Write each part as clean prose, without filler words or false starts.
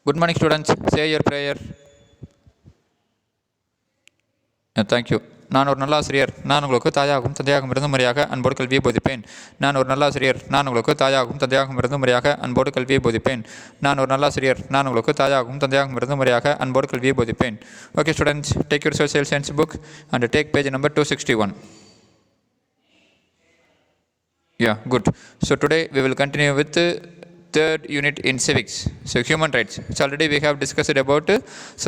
Good morning, students. Say your prayer. Thank you. நான் ஒரு நல்லாசிரியர். நான் உங்களுக்கு தாயாகவும் தந்தையாகவும் இருந்து முறையாக அன்போடு கல்வியை போதிப்பேன். நான் ஒரு நல்லாசிரியர். நான் உங்களுக்கு தாயாகவும் தந்தையாகவும் இருந்து முறையாக அன்போடு கல்வியை போதிப்பேன். நான் ஒரு நல்லாசிரியர். நான் உங்களுக்கு தாயாகவும் தந்தையாகவும் இருந்து முறையாக அன்போடு கல்வியை போதிப்பேன். Okay, students, take your social science book and take page number 261. Yeah, good. So today we will continue with third unit in civics, so human rights. So already we have discussed about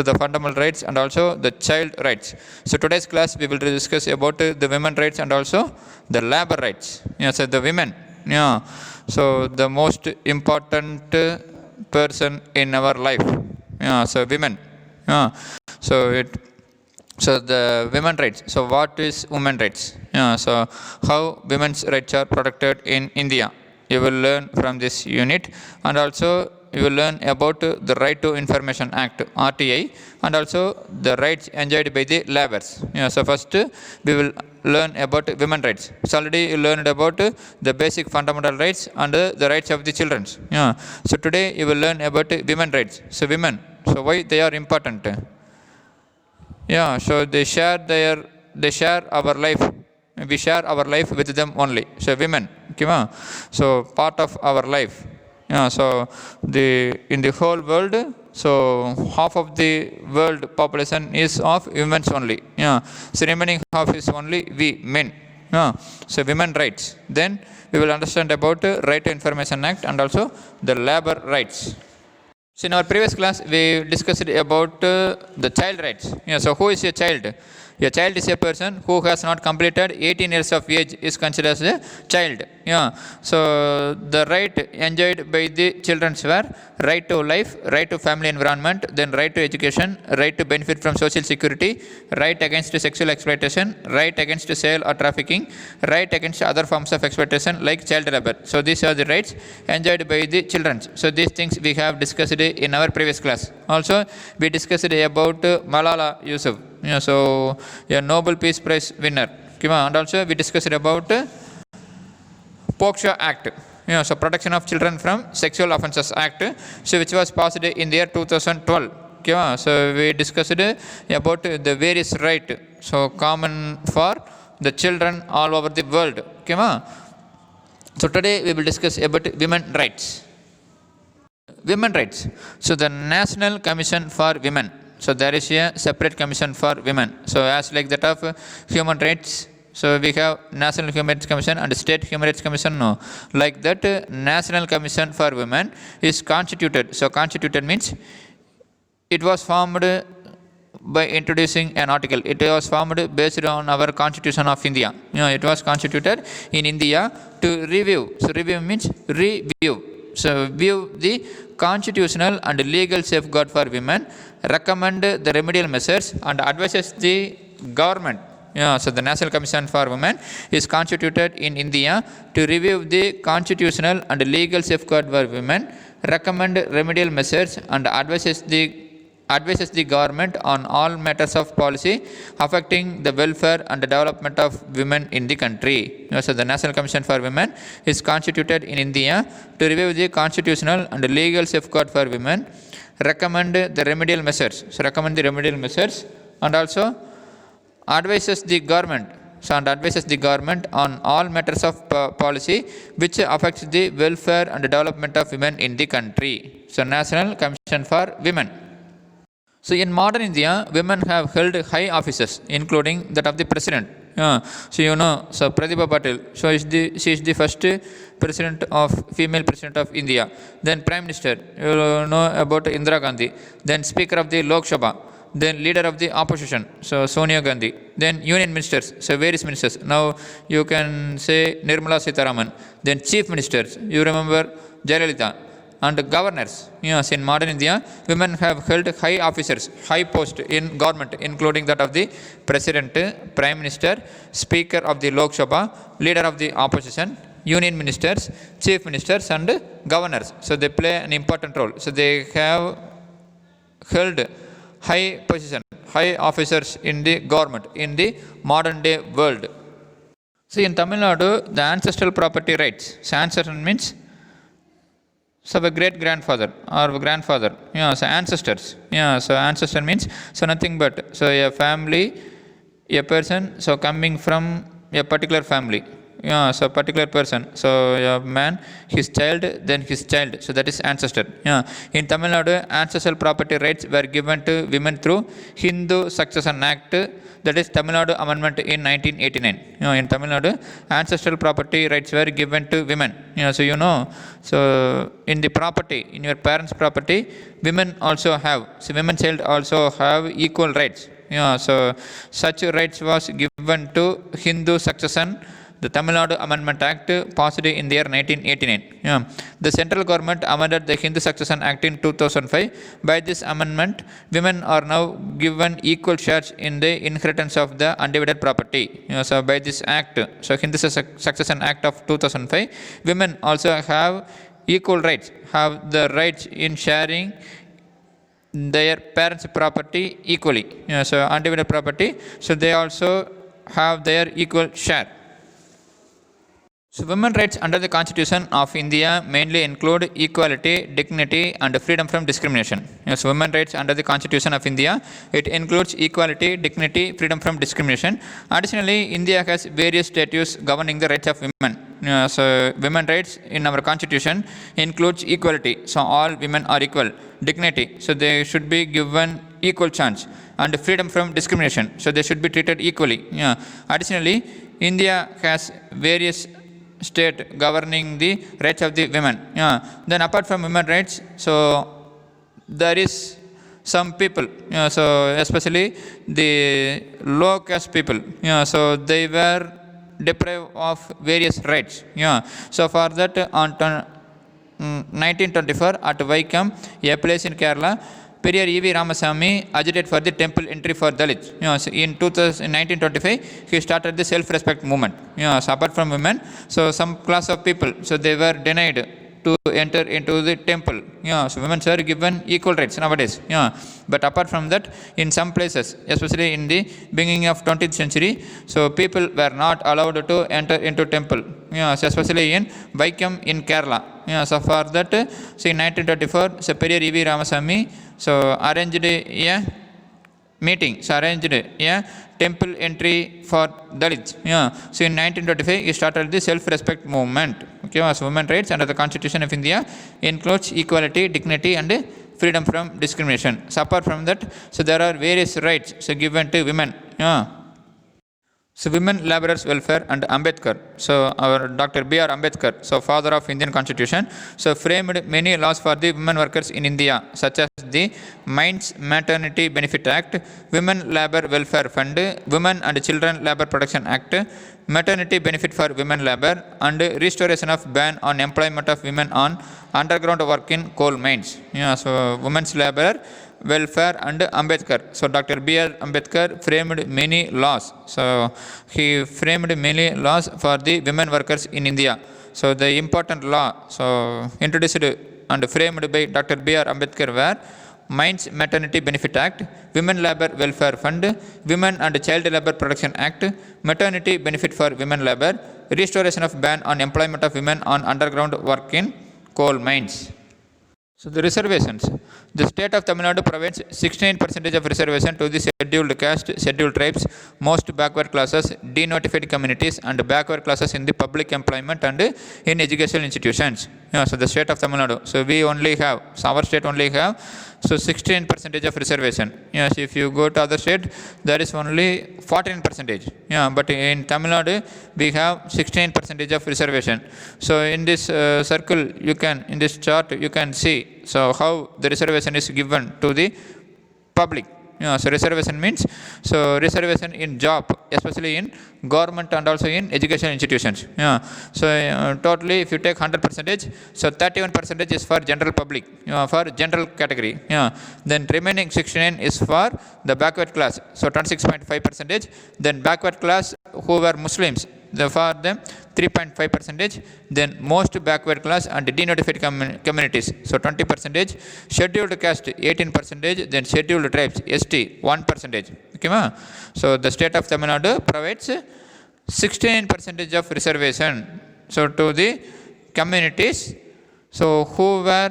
the fundamental rights and also the child rights. So today's class we will discuss about the women rights and also the labor rights. So the women, so the most important person in our life, so women, so the women rights. So what is women rights? So how women's rights are protected in India, you will learn from this unit. And also you will learn about the Right to Information Act, RTI, and also the rights enjoyed by the laborers. So first we will learn about women rights. So already you learned about the basic fundamental rights and the rights of the children. So today you will learn about women rights. So women, so why they are important? So they share our life. We share our life with them only. So women, so part of our life. So in the whole world, so half of the world population is of women only. So remaining half is only we men. So women rights. Then we will understand about Right to Information Act and also the labor rights. So in our previous class we discussed about the child rights. So who is a child? A child is a person who has not completed 18 years of age is considered as a child. So the right enjoyed by the children were right to life, right to family environment, then right to education, right to benefit from social security, right against sexual exploitation, right against sale or trafficking, right against other forms of exploitation like child labor. So these are the rights enjoyed by the children. So these things we have discussed in our previous class. Also we discussed about Malala Yousafzai. So a Nobel Peace Prize winner. And also we discussed about POCSO Act. So Protection of Children from Sexual Offences Act, so which was passed in the year 2012. So we discussed about the various rights, so common for the children all over the world. So today we will discuss about women rights. Women rights. So the National Commission for Women. So there is a separate commission for women. So as like that of human rights, so we have National Human Rights Commission and State Human Rights Commission. No, like that National Commission for Women is constituted. So constituted means it was formed by introducing an article. It was formed based on our Constitution of India. It was constituted in India to review. So review means review. So view the constitutional and legal safeguard for women, recommend the remedial measures and advises the government. So the National Commission for Women is constituted in India to review the constitutional and legal safeguard for women, recommend remedial measures and advises the government on all matters of policy affecting the welfare and the development of women in the country. So the National Commission for Women is constituted in India to review the constitutional and legal safeguard for women, recommend the remedial measures. So recommend the remedial measures and also advises the government. So and advises the government on all matters of policy which affects the welfare and development of women in the country. So National Commission for Women. So in modern India, women have held high offices, including that of the president. So so Pratibha Patil, so she is the first female president of India. Then Prime Minister, you know about Indira Gandhi. Then Speaker of the Lok Sabha. Then Leader of the Opposition, so Sonia Gandhi. Then Union Ministers, so various ministers. Now you can say Nirmala Sitharaman. Then Chief Ministers, you remember Jayalalitha. And governors. In modern India, women have held high officers, high post in government, including that of the President, Prime Minister, Speaker of the Lok Sabha, Leader of the Opposition, Union Ministers, Chief Ministers and governors. So they play an important role. So they have held high position, high officers in the government, in the modern day world. So in Tamil Nadu, the ancestral property rights. So ancestral means So a great grandfather or grandfather, so ancestors. So ancestor means so nothing but so a family, a person, so coming from a particular family. So particular person. So a man, his child, then his child. So that is ancestor. In Tamil Nadu, ancestral property rights were given to women through Hindu Succession Act, that is Tamil Nadu Amendment in 1989. In Tamil Nadu, ancestral property rights were given to women. So in the property, in your parents' property, women also have. So women child also have equal rights. So such rights was given to Hindu succession. The Tamil Nadu Amendment Act passed in the year 1989. The central government amended the Hindu Succession Act in 2005. By this amendment, women are now given equal shares in the inheritance of the undivided property. So by this act, so Hindu Succession Act of 2005, women also have equal rights, have the rights in sharing their parents' property equally. So undivided property, so they also have their equal share. So women's rights under the Constitution of India mainly include equality, dignity and freedom from discrimination. So women's rights under the Constitution of India, it includes equality, dignity, freedom from discrimination. Additionally, India has various statutes governing the rights of women. So women's rights in our Constitution includes equality. So all women are equal. Dignity, so they should be given equal chance. And freedom from discrimination, so they should be treated equally. Additionally, India has various state governing the rights of the women. Then apart from women rights, so there is some people, so especially the low caste people, so they were deprived of various rights. So for that, on 1924 at Vaikam, a place in Kerala, Periyar E.V. Ramasamy agitated for the temple entry for Dalits. So in 1925, he started the self-respect movement. So apart from women, so some class of people, so they were denied to enter into the temple. So women are given equal rights nowadays. But apart from that, in some places, especially in the beginning of 20th century, so people were not allowed to enter into temple. So especially in Vaikam in Kerala. So for that, so in 1924, so Periyar E.V. Ramasamy so arranged a meeting, so arranged a temple entry for Dalits. So in 1925, he started the self-respect movement. So women's rights under the Constitution of India includes equality, dignity and freedom from discrimination. So apart from that, so there are various rights so given to women. So women laborers welfare and Ambedkar. So our Dr. B.R. Ambedkar, so father of Indian Constitution, so framed many laws for the women workers in India, such as the Mines Maternity Benefit Act, Women Labor Welfare Fund, Women and Children Labor Protection Act, Maternity Benefit for Women Labor, and restoration of ban on employment of women on underground work in coal mines. So women's labor welfare and Ambedkar. So Dr. B.R. Ambedkar framed many laws. So he framed many laws for the women workers in India. So the important law so introduced and framed by Dr. B.R. Ambedkar were Mines Maternity Benefit Act, Women Labor Welfare Fund, Women and Child Labor Protection Act, Maternity Benefit for Women Labor, restoration of ban on employment of women on underground work in coal mines. So the reservations. The state of Tamil Nadu provides 69% of reservation to the scheduled caste, scheduled tribes, most backward classes, denotified communities and backward classes in the public employment and in educational institutions. So the state of Tamil Nadu. So we only have, so our state only have, so 16% of reservation. So if you go to other state, there is only 14%. But in Tamil Nadu, we have 16% of reservation. So in this circle, you can, in this chart, you can see so how the reservation is given to the public. So reservation means so reservation in job, especially in government and also in educational institutions. So totally, if you take 100%, so 31% is for general public, for general category. Then remaining 69 is for the backward class, so 26.5%. Then backward class who were Muslims, for them 3.5%, then most backward class and denotified communities, so 20%, scheduled caste 18%, then scheduled tribes ST 1%. Okay, so the state of Tamil Nadu provides 16% of reservation so to the communities So who were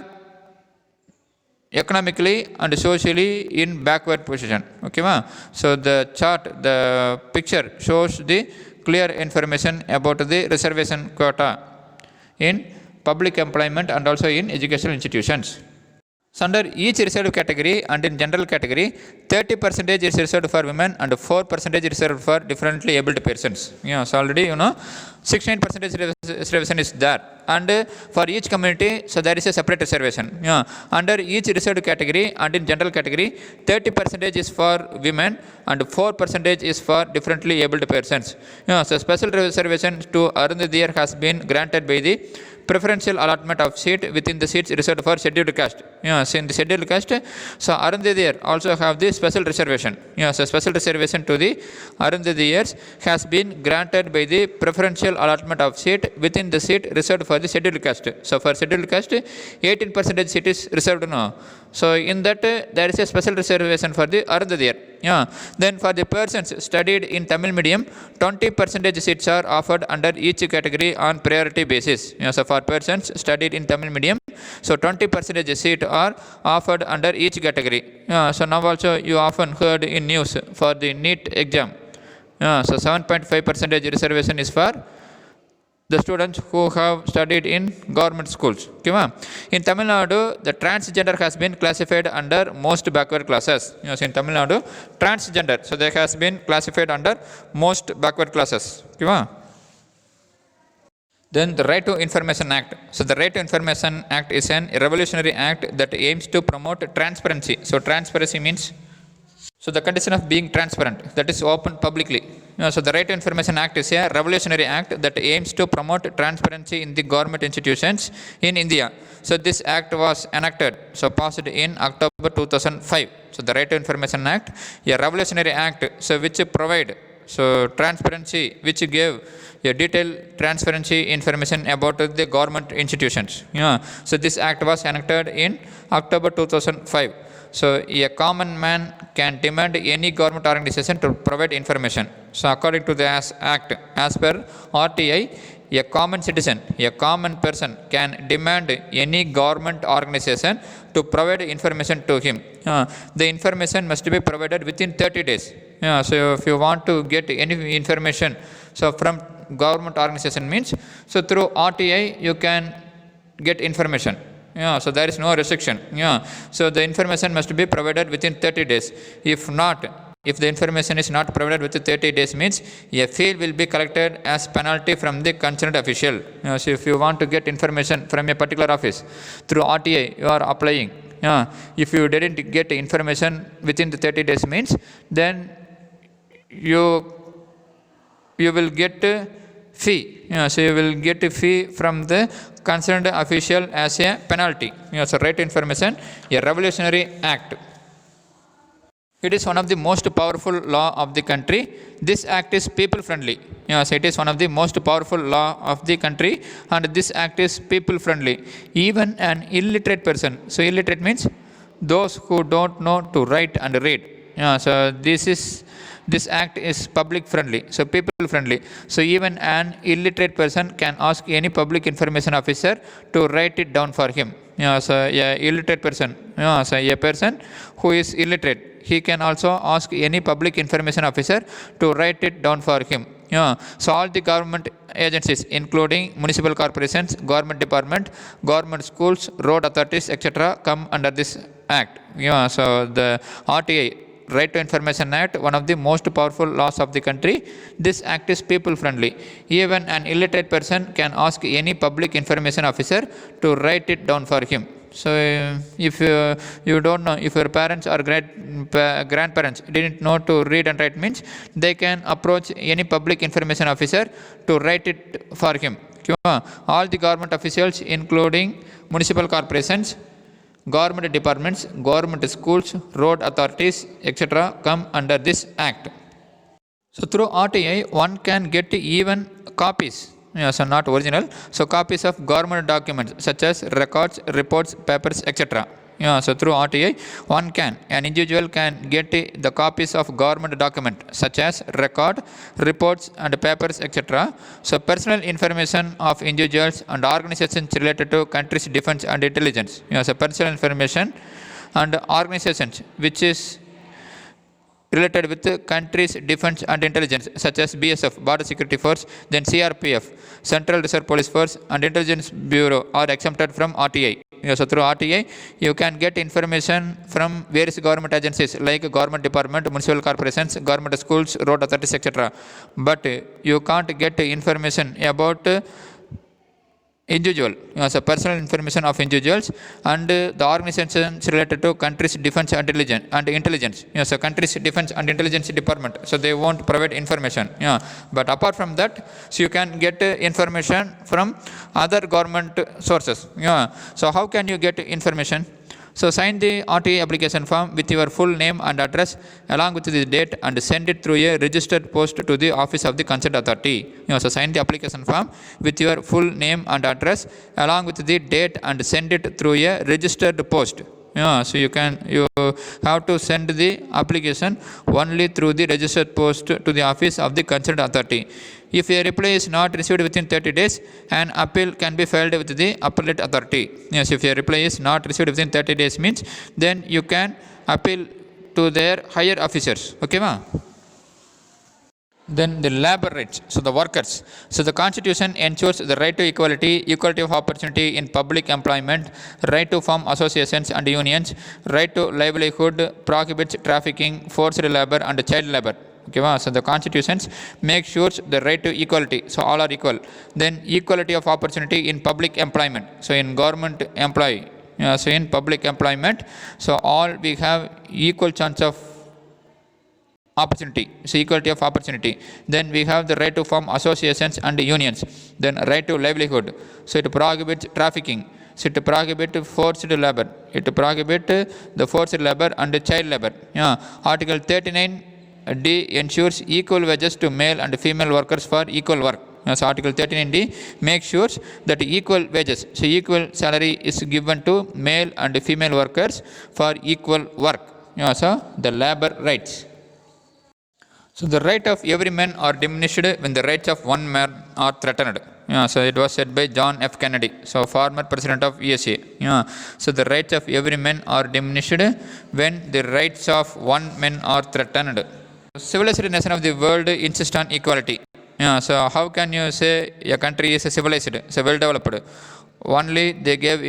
economically and socially in backward position. Okay, ma? So the chart, the picture shows the clear information about the reservation quota in public employment and also in educational institutions. So under each reserved category and in general category, 30% is reserved for women and 4% is reserved for differently abled persons. Yeah, so already 69% reservation is there. And for each community, so there is a separate reservation. Yeah, under each reserved category and in general category, 30% is for women and 4% is for differently abled persons. Yeah, so special reservation to Arundhati has been granted by the preferential allotment of seat within the seats reserved for scheduled caste. Yeah, so in the scheduled caste, so Arundhati also have the special reservation. Yeah, so special reservation to the Arundhati has been granted by the preferential allotment of seat within the seat reserved for the scheduled caste. So for scheduled caste, 18% seat is reserved now. So in that there is a special reservation for the Arundhati. Yeah. Then for the persons studied in Tamil medium, 20% seats are offered under each category on priority basis. Yeah, so for persons studied in Tamil medium, so 20% seat are offered under each category. Yeah, so now also you often heard in news for the NEET exam. Yeah, so 7.5% reservation is for the students who have studied in government schools. Okay, in Tamil Nadu, the transgender has been classified under most backward classes. Yes, in Tamil Nadu, transgender, so they has been classified under most backward classes. Okay, then the Right to Information Act. So the Right to Information Act is an revolutionary act that aims to promote transparency. So transparency means, so the condition of being transparent, that is open publicly. So the Right to Information Act is a revolutionary act that aims to promote transparency in the government institutions in India. So this act was enacted, so passed in October 2005. So the Right to Information Act, a revolutionary act, so which provide so transparency, which gave a detailed transparency information about the government institutions. Yeah. So this act was enacted in October 2005. So a common man can demand any government organization to provide information. So according to the act, as per RTI, a common citizen, a common person can demand any government organization to provide information to him. The information must be provided within 30 days. So if you want to get any information, so from government organization means, so through RTI you can get information. Yeah, so there is no restriction. Yeah, so the information must be provided within 30 days. If not, if the information is not provided within 30 days means a fee will be collected as penalty from the concerned official. So if you want to get information from a particular office through RTI, you are applying. If you didn't get information within the 30 days means, then you will get a fee. So you will get a fee from the concerned official as a penalty. So Right to Information, a revolutionary act. It is one of the most powerful law of the country. This act is people friendly. So it is one of the most powerful law of the country, and this act is people friendly. Even an illiterate person, so illiterate means those who don't know to write and read. So this act is public friendly, so people friendly. So even an illiterate person can ask any public information officer to write it down for him. So a illiterate person, so a person who is illiterate, he can also ask any public information officer to write it down for him. So all the government agencies, including municipal corporations, government department, government schools, road authorities, etc., come under this act. So the RTI, Right to Information Act, one of the most powerful laws of the country. This act is people friendly. Even an illiterate person can ask any public information officer to write it down for him. So if you don't know, if your parents or grandparents didn't know to read and write means, they can approach any public information officer to write it for him. All the government officials, including municipal corporations, government departments, government schools, road authorities, etc., come under this act. So through RTI, one can get even copies, so not original, so copies of government documents such as records, reports, papers, etc. Yeah, so through RTI, an individual can get the copies of government document such as record, reports and papers, etc. So personal information of individuals and organizations related to country's defense and intelligence. Yeah, so personal information and organizations which is related with the country's defense and intelligence such as BSF, Border Security Force, then CRPF, Central Reserve Police Force and Intelligence Bureau are exempted from RTI. So through RTI, you can get information from various government agencies like government department, municipal corporations, government schools, road authorities, etc. But you can't get information about individual, so personal information of individuals and the organizations related to country's defense and intelligence. So country's defense and intelligence department, so they won't provide information. But apart from that, so you can get information from other government sources. So how can you get information? So sign the RTI application form with your full name and address along with the date and send it through a registered post to the office of the concerned authority. So sign the application form with your full name and address along with the date and send it through a registered post. So you have to send the application only through the registered post to the office of the concerned authority. If a reply is not received within 30 days, an appeal can be filed with the appellate authority. Yes, if a reply is not received within 30 days means, then you can appeal to their higher officers. Okay, ma? Then the labor rights, so the workers. So the Constitution ensures the right to equality, equality of opportunity in public employment, right to form associations and unions, right to livelihood, prohibits trafficking, forced labor and child labor. Okay, so the constitutions make sure the right to equality, so all are equal. Then equality of opportunity in public employment, so in government employee, so in public employment, so all we have equal chance of opportunity, so equality of opportunity. Then we have the right to form associations and unions. Then right to livelihood, so it prohibits trafficking, so it prohibits forced labor, it prohibits the forced labor and child labor. Article 39 D ensures equal wages to male and female workers for equal work. So Article 39D makes sure that equal wages, so equal salary is given to male and female workers for equal work. So the labor rights. So the right of every man are diminished when the rights of one man are threatened. So it was said by John F. Kennedy, so former president of USA. So the rights of every man are diminished when the rights of one man are threatened. Civilized nation of the world insist on equality. So how can you say a country is civilized, so well developed? Only they gave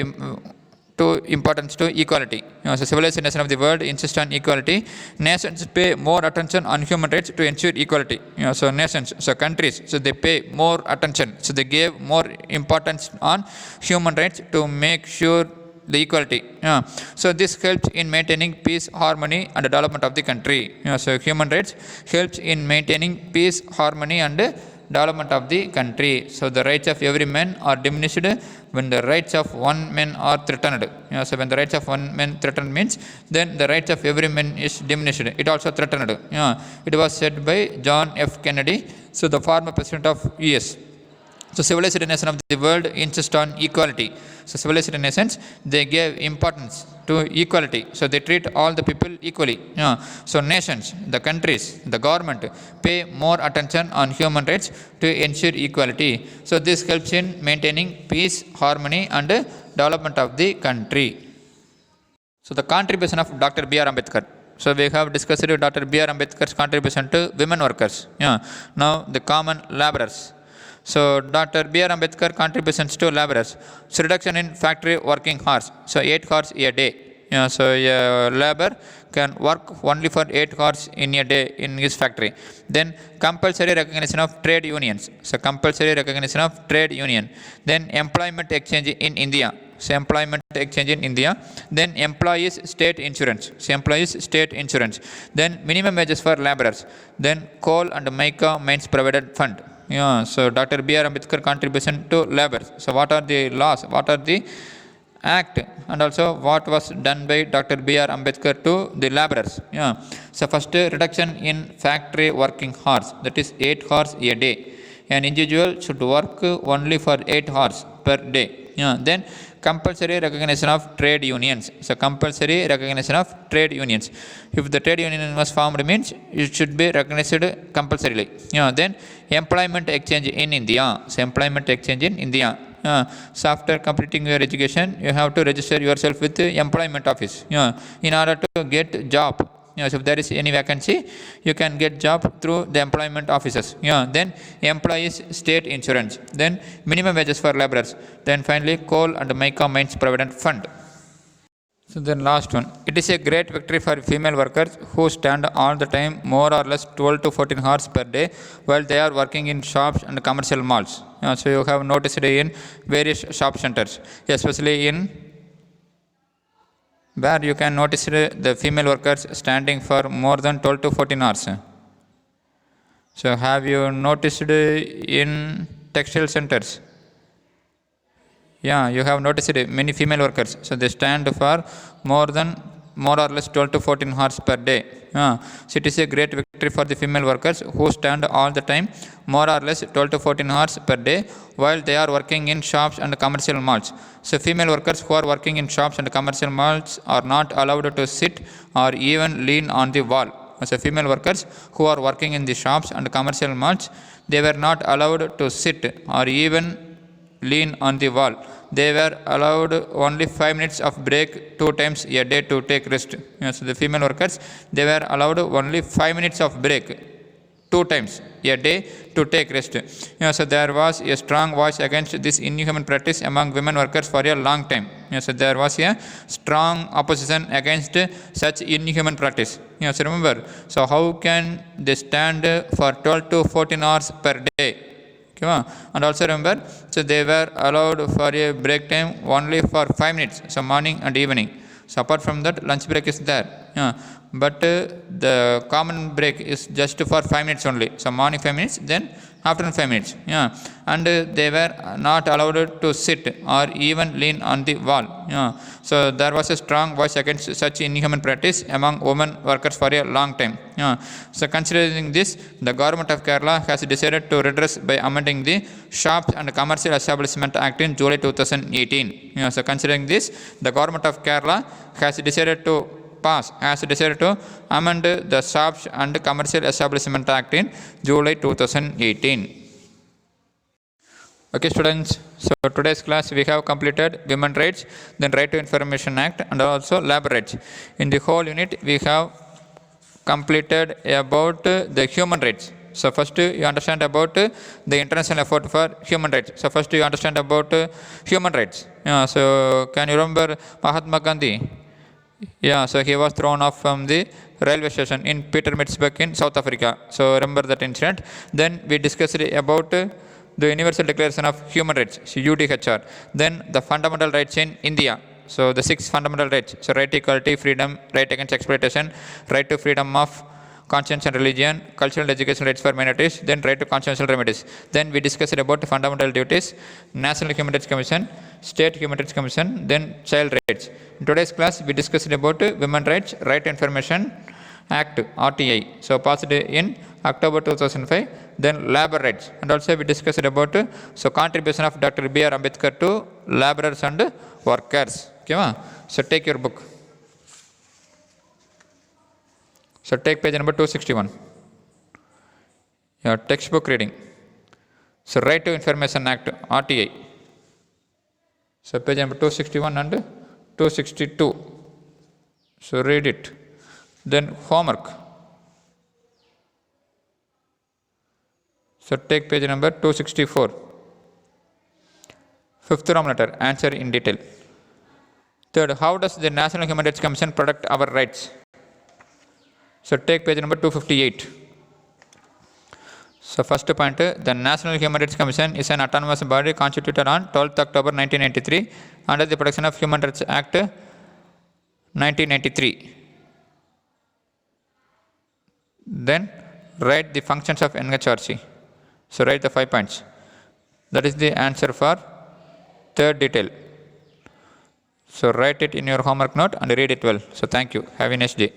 importance to equality. So civilized nation of the world insist on equality. Nations pay more attention on human rights to ensure equality. So nations, so countries, so they pay more attention. So they gave more importance on human rights to make sure the equality. So this helps in maintaining peace, harmony and development of the country. So human rights helps in maintaining peace, harmony and development of the country. So the rights of every man are diminished when the rights of one man are threatened. So when the rights of one man threatened means, then the rights of every man is diminished. It also threatened. It was said by John F. Kennedy, so the former president of US. So civilized nation of the world insist on equality. So civilized nations, they gave importance to equality. So they treat all the people equally. So nations, the countries, the government pay more attention on human rights to ensure equality. So this helps in maintaining peace, harmony and development of the country. So the contribution of Dr. B.R. Ambedkar. So we have discussed Dr. B.R. Ambedkar's contribution to women workers. Now the common laborers. So Dr. B.R. Ambedkar contributions to laborers. So reduction in factory working hours. So 8 hours a day. So a labor can work only for 8 hours in a day in his factory. Then compulsory recognition of trade unions. So compulsory recognition of trade union. Then employment exchange in India. So employment exchange in India. Then employees state insurance. So employees state insurance. Then minimum wages for laborers. Then coal and mica mines provided fund. So Dr. B.R. Ambedkar contribution to labor. So what are the laws? What are the act? And also what was done by Dr. B.R. Ambedkar to the laborers? So first, reduction in factory working hours. That is 8 hours a day. An individual should work only for 8 hours per day. Then compulsory recognition of trade unions. So compulsory recognition of trade unions. If the trade union was formed means it should be recognized compulsorily. Then employment exchange in India. So employment exchange in India. So after completing your education, you have to register yourself with the employment office. In order to get job. So if there is any vacancy, you can get job through the employment offices. Then employees state insurance. Then minimum wages for laborers. Then finally coal and mica mines provident fund. So then last one. It is a great victory for female workers who stand all the time more or less 12 to 14 hours per day while they are working in shops and commercial malls. So you have noticed in various shop centers, especially in where you can notice the female workers standing for more than 12 to 14 hours. So have you noticed in textile centers? Yeah, you have noticed many female workers. So they stand for more or less 12 to 14 hours per day. So it is a great victory for the female workers who stand all the time more or less 12 to 14 hours per day while they are working in shops and commercial malls. So female workers who are working in shops and commercial malls are not allowed to sit or even lean on the wall. So female workers who are working in the shops and commercial malls, they were not allowed to sit or even lean on the wall. They were allowed only 5 minutes of break 2 times a day to take rest. So the female workers, they were allowed only 5 minutes of break 2 times a day to take rest. So there was a strong voice against this inhuman practice among women workers for a long time. So there was a strong opposition against such inhuman practice. So remember, so how can they stand for 12 to 14 hours per day? And also remember, so they were allowed for a break time only for 5 minutes, so morning and evening. So apart from that, lunch break is there. But the common break is just for 5 minutes only. So morning 5 minutes, then afternoon 5 minutes. And they were not allowed to sit or even lean on the wall. So there was a strong voice against such inhuman practice among women workers for a long time. So considering this, the government of Kerala has decided to redress by amending the Shops and Commercial Establishment Act in July 2018. So considering this, the government of Kerala has decided to amend the Shops and Commercial Establishment Act in July 2018. Okay students, so today's class we have completed Women Rights, then Right to Information Act and also Labor Rights. In the whole unit we have completed about the human rights. So first you understand about the international effort for human rights. So first you understand about human rights. So can you remember Mahatma Gandhi? So he was thrown off from the railway station in Pietermaritzburg in South Africa. So remember that incident. Then we discussed about the Universal Declaration of Human Rights, UDHR. Then the fundamental rights in India. So the 6 fundamental rights. So right to equality, freedom, right against exploitation, right to freedom of conscience and religion, cultural and educational rights for minorities, then right to constitutional remedies. Then we discussed about fundamental duties, National Human Rights Commission, State Human Rights Commission, then child rights. In today's class, we discussed about women rights, Right to Information Act, RTI. So passed in October 2005, then labor rights. And also we discussed about so contribution of Dr. B.R. Ambedkar to laborers and workers. Okay, so take your book. So take page number 261. Your textbook reading. So Right to Information Act, RTI. So page number 261 and 262. So read it. Then homework. So take page number 264. Fifth Roman letter, answer in detail. Third, how does the National Human Rights Commission protect our rights? So take page number 258. So first point, the National Human Rights Commission is an autonomous body constituted on 12th October 1993 under the Protection of Human Rights Act 1993. Then write the functions of NHRC. So write the 5 points. That is the answer for third detail. So write it in your homework note and read it well. So thank you. Have a nice day.